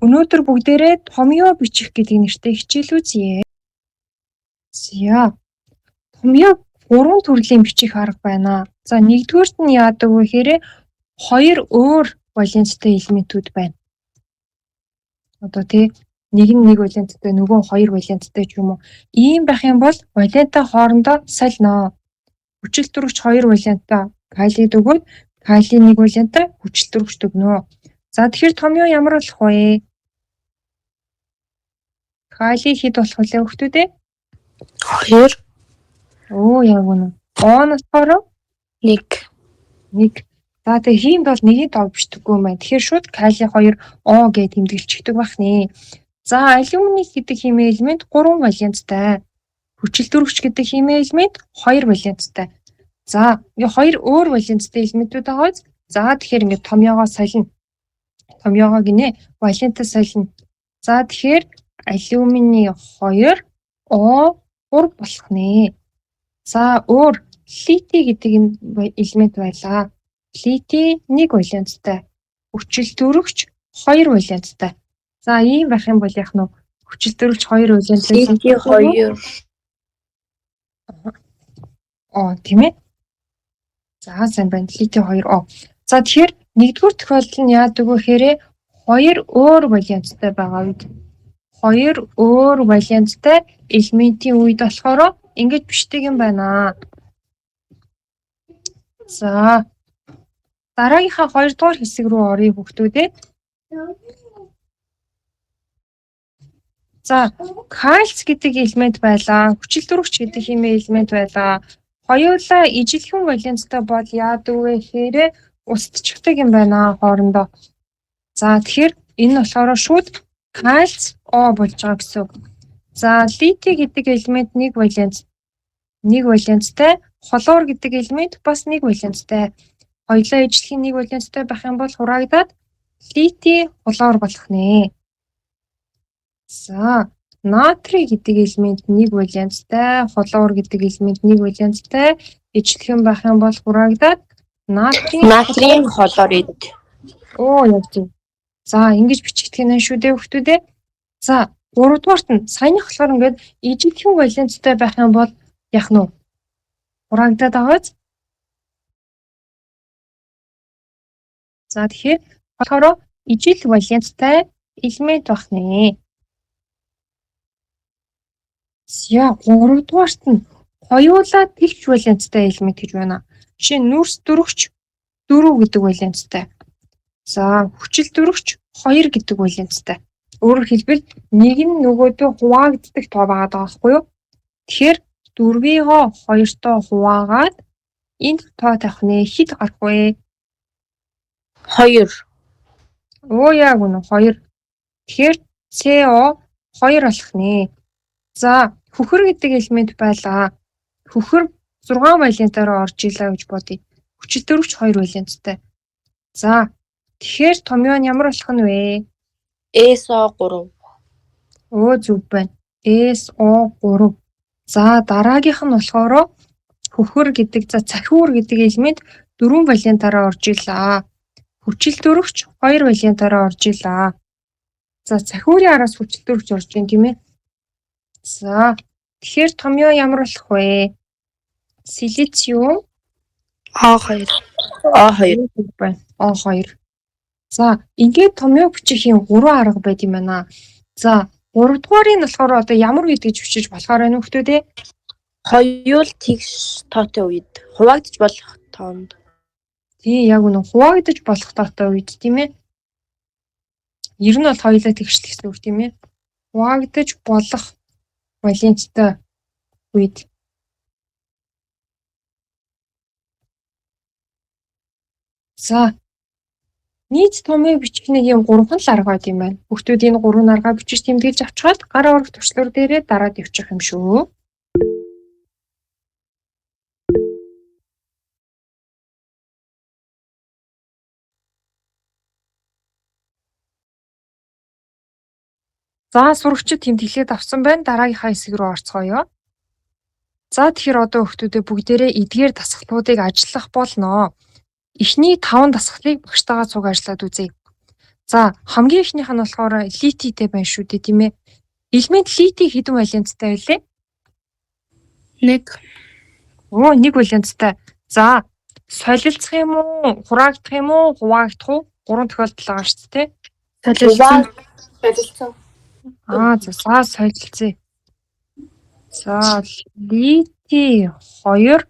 Өнөөдөр бүгдээрээ томьёо бичих гэдэг нэртэй хичээл үзье. За, томьёог 3 төрлийн бичих арга байна. За, нэгдүгüүрт нь яадаг вэ гэхээр 2 өөр валенттай элементүүд байна. Одоо тий нэг нь 1 валенттай, нөгөө нь 2 валенттай ч юм уу. Ийм байх юм бол валенттай хоорондоо сольно. Хүчил төрөгч 2 валенттай калид өгөөд калий 1 валенттай хүчил төрөгчд өгнө. За, тэгэхээр томьёо ямар болох вэ? Калий хэд болох вэ хүүхдүүд ээ? 2 Оо яг үнэ. Оноос болохоор 1 1. За тэгээ хиймд бол нэгийг тоо бичдэггүй юм байна. Тэгэхээр шууд калий 2 О гэж тэмдэглэчихдэг байх нэ. За алюминий гэдэг химийн элемент 3 валенттай. Хүчил төрөгч гэдэг химийн элемент 2 валенттай. За ингээ 2 өөр валенттай элементүүд байгаа. За тэгэхээр ингээ томьёогоо солино. Томьёогоо гинэ валенттай солино. За тэгэхээр алюминий 2 О 3 болох нэ. За өөр литий гэдэг элемент байлаа. Литий 1 валенттай. Хүчил төрөгч 2 валенттай. За ийм байх юм бол яах нь вэ? Хүчил төрөгч 2 валенттай. литий 2 тийм ээ. За сайн байна. Литий 2 О. За тэгэхээр нэгдүгээр тохиолдол нь яадаг вэ гэхээр 2 өөр валенттай байгаа үед 2 өөр валенттай элементийн үед болохоор ингэж бичдэг юм байна. За дараагийнхаа 2 дугаар хэсэг рүү оръё хүүхдүүд ээ. За кальц гэдэг элемент байлаа. Хүчил төрөгч гэдэг химийн элемент байлаа. Хоёулаа ижилхэн валенттай бол яадаг вэ гэхээр устчихдаг юм байна хоорондоо. За тэгэхээр энэ болохоор шууд кальц О болж байгаа гэсэн үг. За литий гэдэг элемент 1 валенттай, хлор гэдэг элемент бас 1 валенттай. Хоёулаа ижилхэн 1 валенттай байх юм бол хураагдаад литий хлор болох нэ. За натрий гэдэг элемент 1 валенттай, хлор гэдэг элемент 1 валенттай, ижилхэн байх юм бол хураагдаад натрийн хлорид. Оо яг тийм. За ингэж бичигдэх нь шүү дээ хүүхдүүд ээ. За 3 дугаарт нь саяных болохоор ингээд ижилхэн валенттай байх юм бол яах нь вэ? Хураагдаад байгааз. За тэгэхээр болохоор ижил валенттай элемент байх нэ. За 3 дугаарт нь хоёулаа тэгш валенттай элемент гэж байна. Жишээ нь нүрс төрөгч 4 гэдэг валенттай. За хүчил төрөгч 2 гэдэг валенттай. Өөрөөр хэлбэл нэг нь нөгөөдөө хуваагддаг тоо байгаа байхгүй юу? Тэгэхээр 4-ийгоо 2-тоо хуваагаад энд тоо тавих нэ хэд гарах вэ? 2. Оо яг үнэ 2. Тэгэхээр CO 2 болох нэ. За хөхөр гэдэг элемент байлаа. Хөхөр 6 валентаараа орж илаа гэж бодъё. Хүчил төрөгч 2 валенттай. За тэгэхээр томьёо нь ямар болох нь вэ? SO3. Оо зүг байна. SO3. За дараагийнх нь болохоор хөхөр гэдэг цахиур гэдэг элемент 4 валентаараа орж илаа. Хүчил төрөгч 2 валентаараа орж илаа. За цахиурын араас хүчил төрөгч орж ийн тийм ээ. За тэгэхээр томьёо ямар болох вэ? Силициум А2. А2 байна. А2. За ингээд томьёо бичих юм 3 арга байд юм байна. За 3 дугаарыг нь болохоор одоо ямар үед гэж бичиж болохоор байна хүүхдүүд ээ? Хоёул тэгш тоотой үед хуваагдаж болох тоонд. Тий яг үнэ хуваагдаж болох тоотой үед тийм ээ. Ер нь бол хоёулаа тэгшл гэсэн үг тийм ээ. Хуваагдаж болох валенттай үед. За нийт томьёо бичих нэг юм 3 л арга байд юм байна. Хүүхдүүд энэ 3 аргаа бичиж тэмдэглэж авчихад гар орох туршлага дээрээ дараад явчих юм шүү. За сурагчид тэмдэглээд авсан байна. Дараагийнхаа хэсэг рүү орцгоё. За тэгэхээр одоо хүүхдүүдээ бүгдээрээ эдгээр дасгалуудыг ажиллах болно. Эхний 5 дасгалыг багштайгаа цуг ажиллаад үзье. За хамгийн ихнийх нь болохоор литийтэй байна шүү дээ тийм ээ. Элемент литий хэдэн валенттай вэ? 1. Оо, 1 валенттай. За солилцох юм уу, хураагдах юм уу, хуваагдах уу? 3 тохиолдол байгаа шүү дээ. Солилцсон. За солилцъя. За литий 2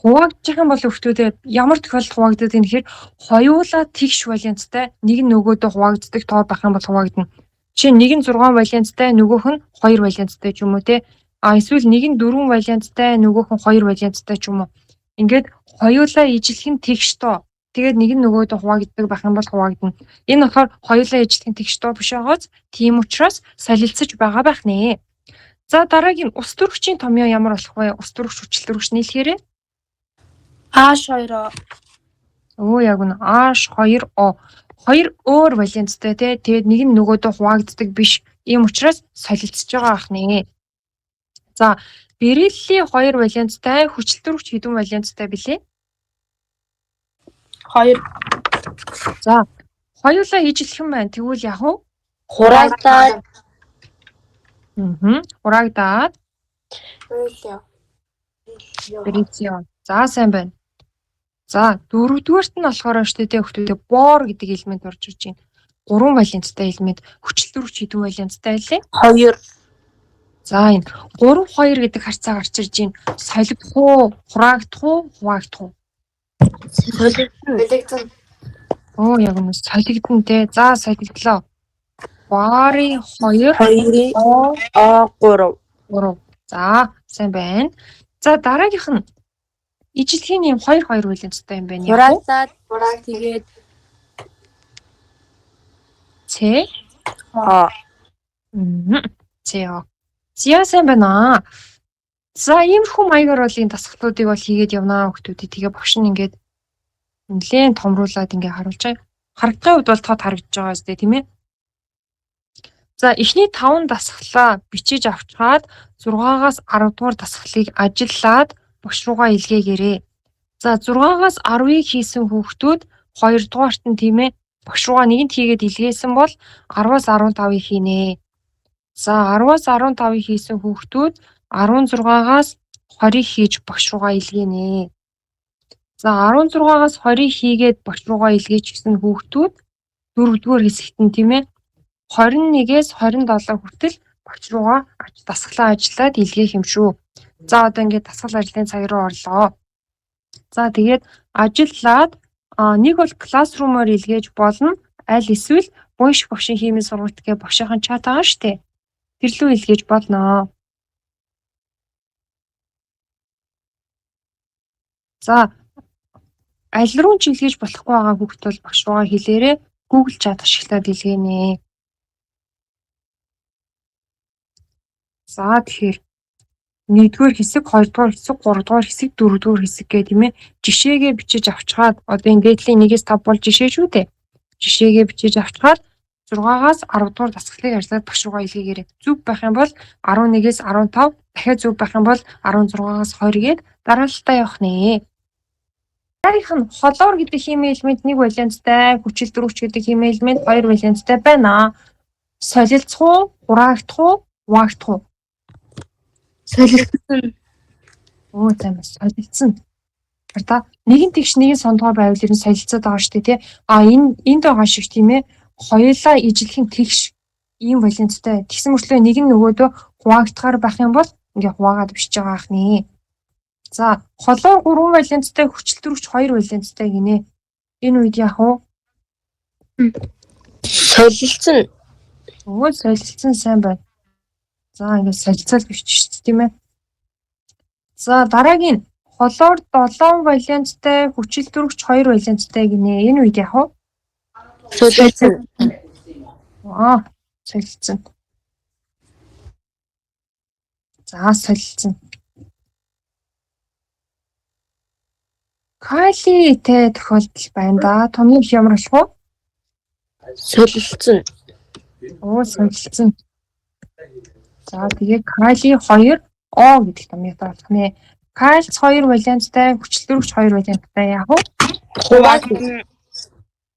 хуваагдчих юм бол өвчтөдөө ямар тохиолдолд хуваагддаг юм гэхээр хоёулаа тэгш валенттай, нэг нь нөгөөдөө хуваагддаг тоо байх юм бол хуваагдана. Жишээ нь нэг нь 6 валенттай, нөгөөх нь 2 валенттай ч юм уу те. Эсвэл нэг нь 4 валенттай, нөгөөх нь 2 валенттай ч юм уу. Ингээд хоёулаа ижилхэн нь тэгш тоо. Тэгээд нэг нь нөгөөдөө хуваагддаг байх юм бол хуваагдана. Энэ болохоор хоёулаа ижилхэн тэгш тоо биш байгааз тийм учраас солилцож байгаа байх нэ. За дараагийн ус төрөгчийн томьёо ямар болох вэ? Ус төрөгч хүчил төрөгч нийлхээрээ H2O. яг нь H2O. Хоёр өөр валенттай тий. Тэгээд нэг нь нөгөөдөө хуваагддаг биш. Ийм учраас солилцож байгаа ах нэ. За бериллийн 2 валенттай хүчил төрөгч хэдэн валенттай бэлээ? 2. За хоёулаа ижилхэн байна. Тэгвэл яг уу Хураагдаад. Хураагдаад берилио. За сайн байна. За дөрөвдүгээрт нь болохоор шүү дээ хөлтөдөө бор гэдэг элемент орж ирж байна. 3 валенттай элемент хүчил төрөгч хэдэн валенттай байлээ? 2. За энэ 3 2 гэдэг харьцаа гарч ирж байна. Солигдох уу, хураагдах уу, хуваагдах уу? Солилцсон. Яг нь солигдсон те. За солигдлоо. Бари 2 2-ийн O3. 3. За сайн байна. За дараагийнх нь ижилхэн юм 2 валенттай юм байна. Хураагдаад тэгээд С. А. С. Зя сайн байна. За иймэрхүү маягаар бол энэ дасгалуудыг бол хийгээд явнаа хүмүүстээ. Тэгээ багш нь ингээд нэлээд томруулаад ингээ харуулж байгаа. Харагдахын хувьд бол тод харагдаж байгаа зү тийм ээ. За эхний 5 дасгалаа бичиж авчгаад 6-аас 10 дугаар дасгалыг ажиллаад багш руугаа илгээгээрэй. За 6-аас 10-ыг хийсэн хүүхдүүд 2 дугаарт нь тийм ээ багш руугаа нэгэнт хийгээд илгээсэн бол 10-аас 15-ыг хийнэ. За 10-аас 15-ыг хийсэн хүүхдүүд 16-аас 20-ыг хийж багш руугаа илгээнэ. За 16-аас 20-ыг хийгээд багш руугаа илгээчихсэн хүүхдүүд 4-р хэсэгт нь тийм ээ 21-ээс 27 хүртэл багш руугаа дасгалаа ажиллаад илгээх юм шүү. За одоо ингээд дасгал ажлын цаг руу орлоо. За тэгээд ажиллаад нэг бол классрумаар илгээж болно. Аль эсвэл буйш багшийн химийн сургалт гэ багшийн чат байгаа штэ. Тэр лүү илгээж болно. За аль руу ч илгээж болохгүй байгаа хүүхд бол багш руугаа хэлээрээ Google чат ашиглаад илгээнэ. За тэгэхээр 1-р хэсэг, 2-р хэсэг, 3-р хэсэг, 4-р хэсэг гэх тийм ээ жишээгээ бичиж авчгаад одоо ингээдлийн 1-ээс 5 бол жишээ шүү дээ. Жишээгээ бичиж авчгаад 6-аас 10 дугаар дасгалыг ажиллаад багш руугаа илгээгээрэй. Зүг байх юм бол 11-ээс 15, дахиад зүг байх юм бол 16-аас 20 гээд дараалтаа явах нэ. Дараагийнх нь холоор гэдэг химийн элемент 1 валенттай, хүчил төрөгч гэдэг химийн элемент 2 валенттай байна. Солилцох уу, хураагдах уу, хуваагдах уу? солилцсон. Тийм ээ, солилцсон. Та нэгэн тэгш нэгэн сондгоо байвал ер нь солилцоод байгаа шүү дээ тий. Энд байгаа шиг тийм ээ. Хоёулаа ижилхэн тэгш ийм валенттай. Тэгсэн мөртлөө нэг нь нөгөөдөө хуваагдахаар байх юм бол ингээ хуваагаад бичиж байгаа ах нэ. За, холоор 3 валенттай, хүчил төрөгч 2 валенттай гинэ. Энэ үед яах вэ? Солилцсон. Солилцсон сайн байна. За ингээд солилцол бичиж тийм ээ. За дараагийн холоор 7 валенттай, хүчил төрөгч 2 валенттай гинэ. Энэ үед яах вэ? Солилцсон. Солилцсон. За солилцсон. Калийтэй тохиолдол байна да. Томьёо ямар болох вэ? Солилцсон. Солилцсон. За тэгээ калий 2 O гэдэг томьёотой болох нэ. Кальц 2 валенттай, хүчил төрөгч 2 валенттай яах вэ? Хуваагдана.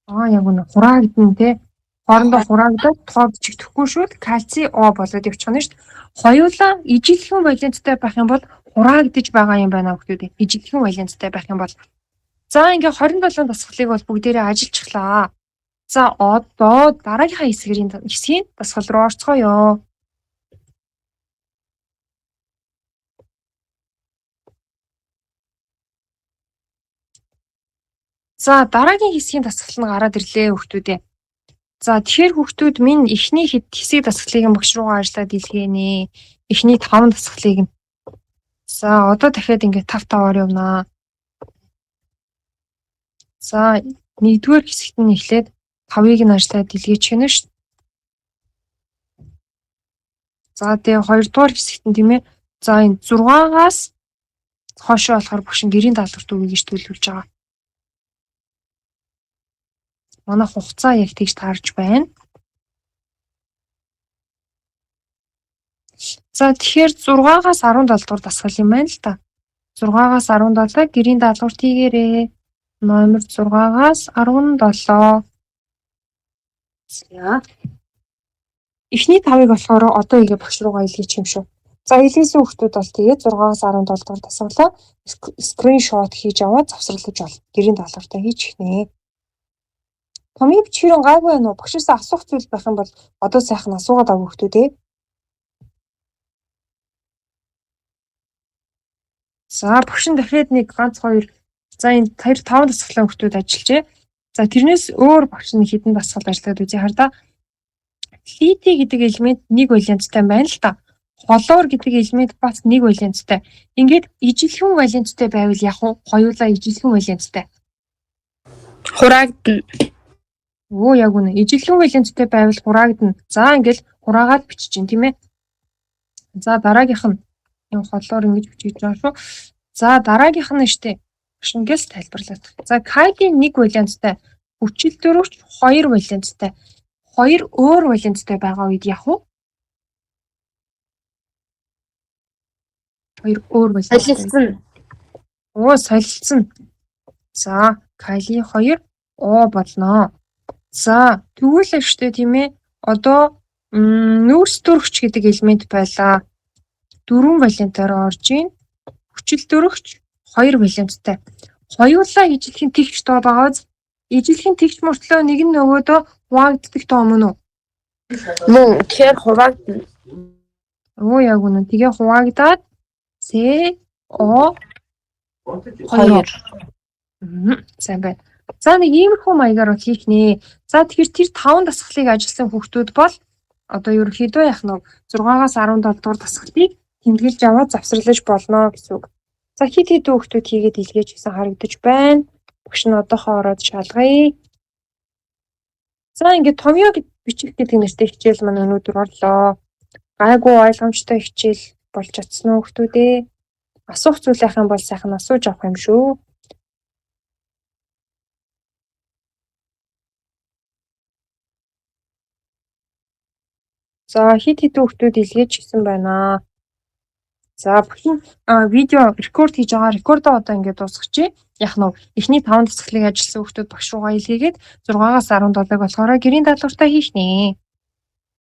Яг үнэ хураагдана те. Хоорондоо хураагдаад тоод чигдэхгүй шүү. Кальци О болоод явчихна шүү дээ. Хоёулаа ижилхэн валенттай байх юм бол хураагдж байгаа юм байна хүүхдүүд. Ижилхэн валенттай байх юм бол за ингээ 27 дасгалыг бол бүгдээрээ ажиллачихлаа. За одоо дараагийнхаа хэсгийн дасгал руу орцгоё. За дараагийн хэсгийн дасгал нь гараад ирлээ хүүхдүүдээ. За тэгэхээр хүүхдүүд минь эхний хэсэг дасгалыг нь багш руугаа ажиллаад илгээнэ. Эхний 5 дасгалыг нь. За одоо дахиад ингээ 5-5-аар явнаа. За 1-р хэсэгт нь эхлээд 5-ыг нь ажиллаад илгээж гэнэ шүү. За тэгээ 2-р хэсэгт нь тийм ээ. За энэ 6-аас хоошоо болохоор багш гэрийн даалгаварт үгийг гэж төлөвлөж байгаа. Манай хугацаа яг тэгж таарж байна. За тэгэхээр 6-аас 17 дугаар дасгал юм байна л та. 6-аас 17 гэрийн даалгаварт хийгээрэй. Номер 6-аас 17. За. Эхний 5-ыг болохоор одоо игээ багш руугаа илгээж юм шүү. За илгээсэн хүүхдүүд бол тэгээд 6-аас 17 дугаар дасгалаа скриншот хийж аваад завсарлаж бол гэрийн даалгавартаа хийж эхнэ. Томьёо бичгэрэн гайгүй байна уу? Багшаас асуух зүйл байх юм бол одоо сайхан асуугаад авах хүүхдүүдээ. За багш нь дахиад нэг ганц хоёр за энэ 5 дасгалын хүүхдүүд ажиллажээ. За тэрнээс өөр багш нь хэдэн дасгал ажиллаад үзье хардаа. Лити гэдэг элемент нэг валенттай байна л та. Холуур гэдэг элемент бас нэг валенттай. Ингээд ижилхэн валенттай байвал яг хоёулаа ижилхэн валенттай. Хураагдана. Яг үнэ. Ижилхэн валенттай байвал хураагдана. За ингээл хураагаад бичиж чинь тийм ээ. За дараагийнх нь энэ холуур ингэж бичиж байгаа шүү. За дараагийнх нь штэ. Багш ингээс тайлбарлаад. За калиний нэг валенттай, хүчил дөрөвч 2 валенттай. 2 өөр валенттай байгаа үед яг уу? 2 өөр валенттай. Солилцсон. Солилцсон. За кали 2 О болно. За тэгвэл штэ тийм ээ. Одоо нүүрс дөрөвч гэдэг элемент байлаа. 4 валентаар орж ийн. Хүчил дөрөвч 2 валенттай. Хоёулаа ижилхэн тэгч тоо байгааз ижилхэн тэгч мөртлөө нэг нь нөгөөдөө хуваагддаг тоо мөн үү? Мөн тэгэхээр хуваагдана. Яг үнэ. Тэгээ хуваагдаад СО 2. Сайн байна. За нэг иймэрхүү маягаар бол хийх нэ. За тэгэхээр тэр 5 дасгалыг ажилласан хүүхдүүд бол одоо ерөнхийдөө яг нэг 6-аас 17 дугаар дасгалыг тэмдэглэж аваад завсарлаж болно гэсэн үг. За хит хүүхдүүд хийгээд илгээж гэсэн харагдаж байна. Багш нь одоохоо ороод шалгая. За ингээд томьёо бичих гэдэг нэртэй хичээл маань өнөөдөр орлоо. Гайгүй ойлгомжтой хичээл болж чадсан уу хүүхдүүдээ? Асуух зүйл байх юм бол сайхан асууж авах юм шүү. За хит хүүхдүүд илгээж гисэн байна. За бүхэн видео рекорд хийж байгаа. Рекордоо одоо ингээд дуусгачих. Яг нь эхний 5 дасгалыг ажилласан хүүхдүүд багш руугаа илгээгээд 6-аас 17-ыг болохоор гэрийн даалгавартаа хийх нэ.